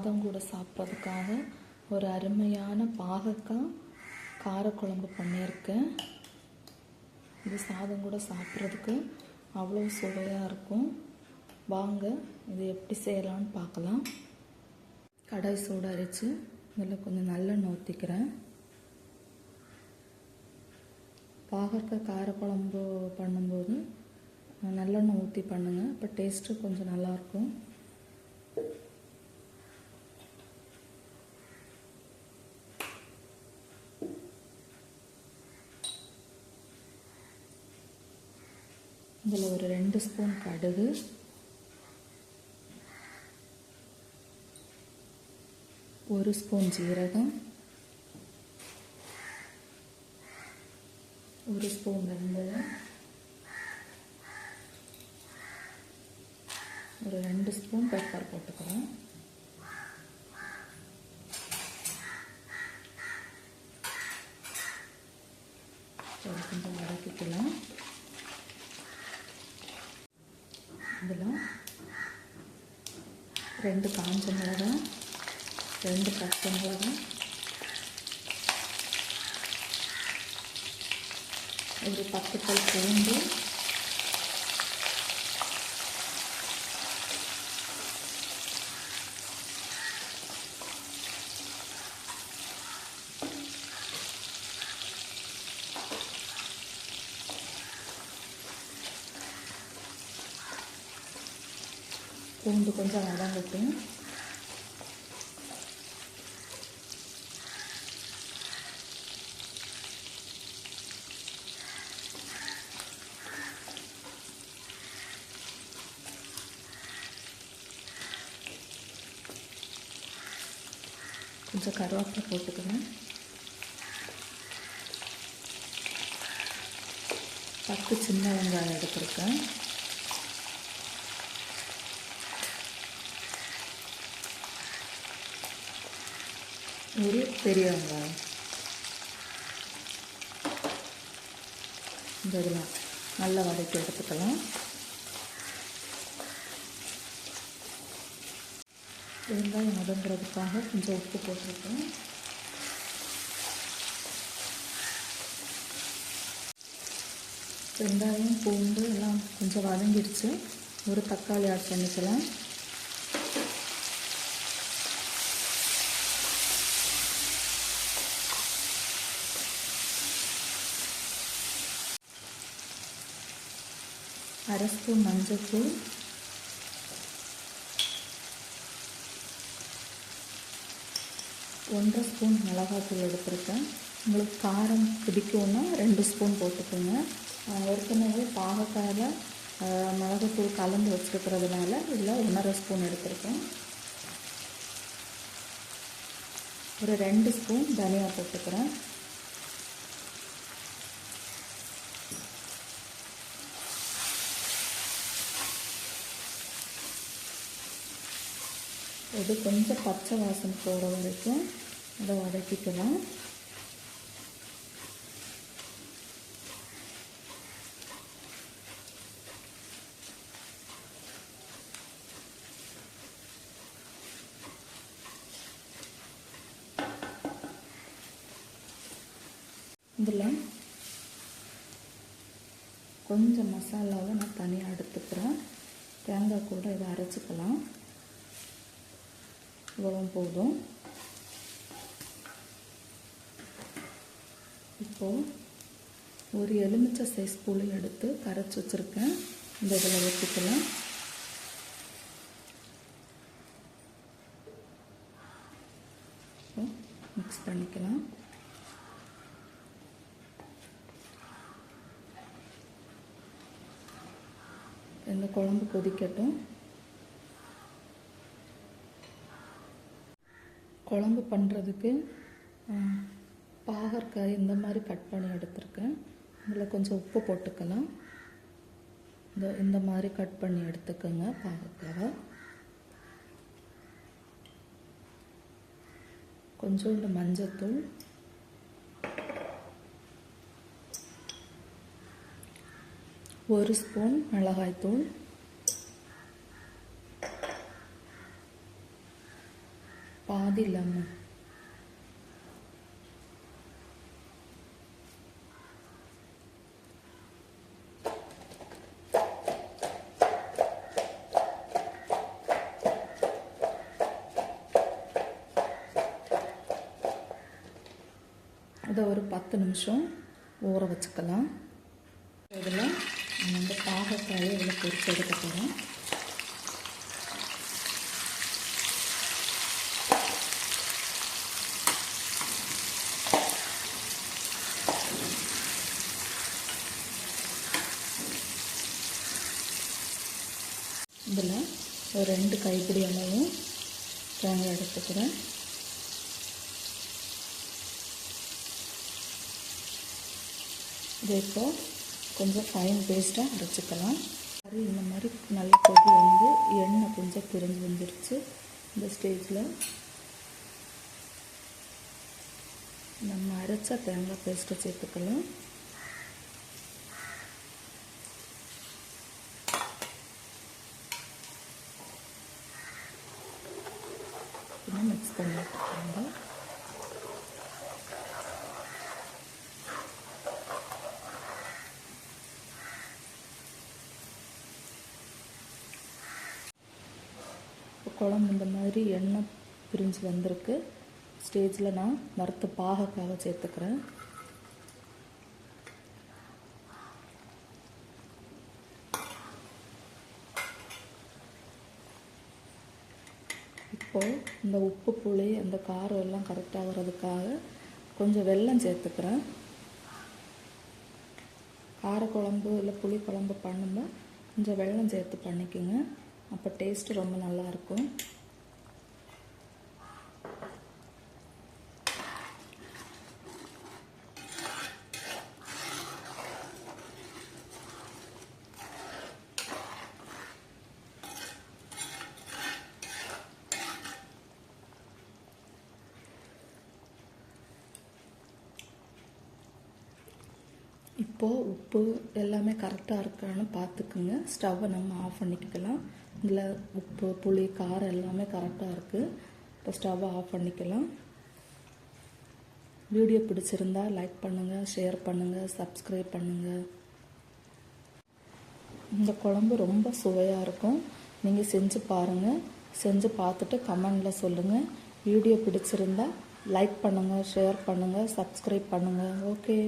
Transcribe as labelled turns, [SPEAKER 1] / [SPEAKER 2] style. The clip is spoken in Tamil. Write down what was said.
[SPEAKER 1] சாதம் கூட சாப்பிட்றதுக்காக ஒரு அருமையான பாகக்காய் காரக்குழம்பு பண்ணியிருக்கேன். இது சாதம் கூட சாப்பிட்றதுக்கு அவ்வளோ சுவையாக இருக்கும். வாங்க இது எப்படி செய்யலான்னு பார்க்கலாம். கடாய் சூடு அரைச்சி இதில் கொஞ்சம் நல்லெண்ணெய் ஊற்றிக்கிறேன். பாகக்காய் காரக்குழம்பு பண்ணும்போது நல்லெண்ணெய் ஊற்றி பண்ணுங்கள், இப்போ டேஸ்ட்டு கொஞ்சம் நல்லாயிருக்கும். இதில் ஒரு 2 ஸ்பூன் கடுகு, ஒரு ஸ்பூன் ஜீரகம், ஒரு ஸ்பூன் வெந்தயம், ஒரு 2 ஸ்பூன் பெப்பர் போட்டுக்கிறேன். கொஞ்சம் வதக்கிக்கலாம். இதில் 2 காஞ்ச மிளகாய், 2 பச்சை மிளகாய், ஒரு 10 பல் பூண்டு, பூண்டு கொஞ்சம் வதங்கட்டும். கொஞ்சம் கருவேப்பிலை போட்டுக்கணும். 10 சின்ன வெங்காயம் எடுத்துருக்கேன். ஒரு பெரிய வெங்காயம். இந்த இதெல்லாம் நல்லா வதக்கி எடுத்துக்கலாம். வெங்காயம் வதங்குறதுக்காக கொஞ்சம் உப்பு போட்டிருக்கேன். வெங்காயம் பூண்டு எல்லாம் கொஞ்சம் வதங்கிடுச்சு. ஒரு தக்காளி ஆட் பண்ணிக்கலாம். அரை ஸ்பூன் மஞ்சள்தூள், ஒன்றரை ஸ்பூன் மிளகாத்தூள் எடுத்துருக்கேன். உங்களுக்கு காரம் பிடிக்கும்னா 2 ஸ்பூன் போட்டுக்கோங்க. ஏற்கனவே பாகக்காயில் மிளகாத்தூள் கலந்து வச்சுருக்கிறதுனால இதில் 1,5 ஸ்பூன் எடுத்துருக்கேன். ஒரு 2 ஸ்பூன் தனியா போட்டுக்கிறேன். இது கொஞ்சம் பச்சை வாசனை போகிற வரைக்கும் அதை வதக்கிக்கலாம். இதில் கொஞ்சம் மசாலாவை நான் தனியாக எடுத்துக்கிறேன். தேங்காய் கூட இதை அரைச்சிக்கலாம். இவ்வளோ போதும். இப்போது ஒரு எலுமிச்சை சைஸ் புளி எடுத்து கரைச்சி வச்சுருக்கேன். இந்த இதில் ஊற்றிக்கலாம். மிக்ஸ் பண்ணிக்கலாம். இந்த குழம்பு கொதிக்கட்டும். குழம்பு பண்ணுறதுக்கு பாகற்காய் இந்த மாதிரி கட் பண்ணி எடுத்துருக்கேன். இதில் கொஞ்சம் உப்பு போட்டுக்கலாம். இந்த மாதிரி கட் பண்ணி எடுத்துக்கோங்க பாகற்காவை. கொஞ்சோண்டு மஞ்சத்தூள், ஒரு ஸ்பூன் மிளகாய்த்தூள், பாதி லெமன். இதை ஒரு 10 நிமிஷம் ஊற வச்சுக்கலாம். இதில் நம்ம பாகக்காயை இதில் பொரிச்சு எடுக்க போகிறோம். இதில் ஒரு 2 கைப்பிடி அளவு தேங்காய் எடுத்துக்கிறேன். இதை இப்போ கொஞ்சம் ஃபைன் பேஸ்ட்டாக அரைச்சிக்கலாம். அது இந்த மாதிரி நல்ல கொதி வந்து எண்ணெய் கொஞ்சம் பிரிஞ்சு வந்துருச்சு. இந்த ஸ்டேஜில் நம்ம அரைச்ச தேங்காய் பேஸ்ட்டை சேர்த்துக்கலாம். இன்னும் மிக்ஸ் பண்ணிட்டுருக்காங்க. குழம்பு இந்த மாதிரி எண்ணெய் பிரிஞ்சு வந்திருக்கு. ஸ்டேஜில் நான் வறுத்த பாகக்காவை சேர்த்துக்கிறேன். இப்போது இந்த உப்பு புளி அந்த காரம் எல்லாம் கரெக்டாக வர்றதுக்காக கொஞ்சம் வெல்லம் சேர்த்துக்கிறேன். காரக்குழம்பு இல்லை புளி குழம்பு பண்ணும்போது கொஞ்சம் வெல்லம் சேர்த்து பண்ணிக்கோங்க. அப்போ டேஸ்ட்டு ரொம்ப நல்லாயிருக்கும். இப்போது உப்பு எல்லாமே கரெக்டாக இருக்கான்னு பார்த்துக்குங்க. ஸ்டவ்வை நம்ம ஆஃப் பண்ணிக்கலாம். இதில் உப்பு புளி காரம் எல்லாமே கரெக்டாக இருக்குது. இப்போ ஸ்டவ்வை ஆஃப் பண்ணிக்கலாம். வீடியோ பிடிச்சிருந்தா லைக் பண்ணுங்கள், ஷேர் பண்ணுங்கள், சப்ஸ்கிரைப் பண்ணுங்கள். இந்த குழம்பு ரொம்ப சுவையாக இருக்கும். நீங்கள் செஞ்சு பாருங்கள். செஞ்சு பார்த்துட்டு கமெண்டில் சொல்லுங்கள். வீடியோ பிடிச்சிருந்தா லைக் பண்ணுங்கள், ஷேர் பண்ணுங்கள், சப்ஸ்கிரைப் பண்ணுங்கள். ஓகே.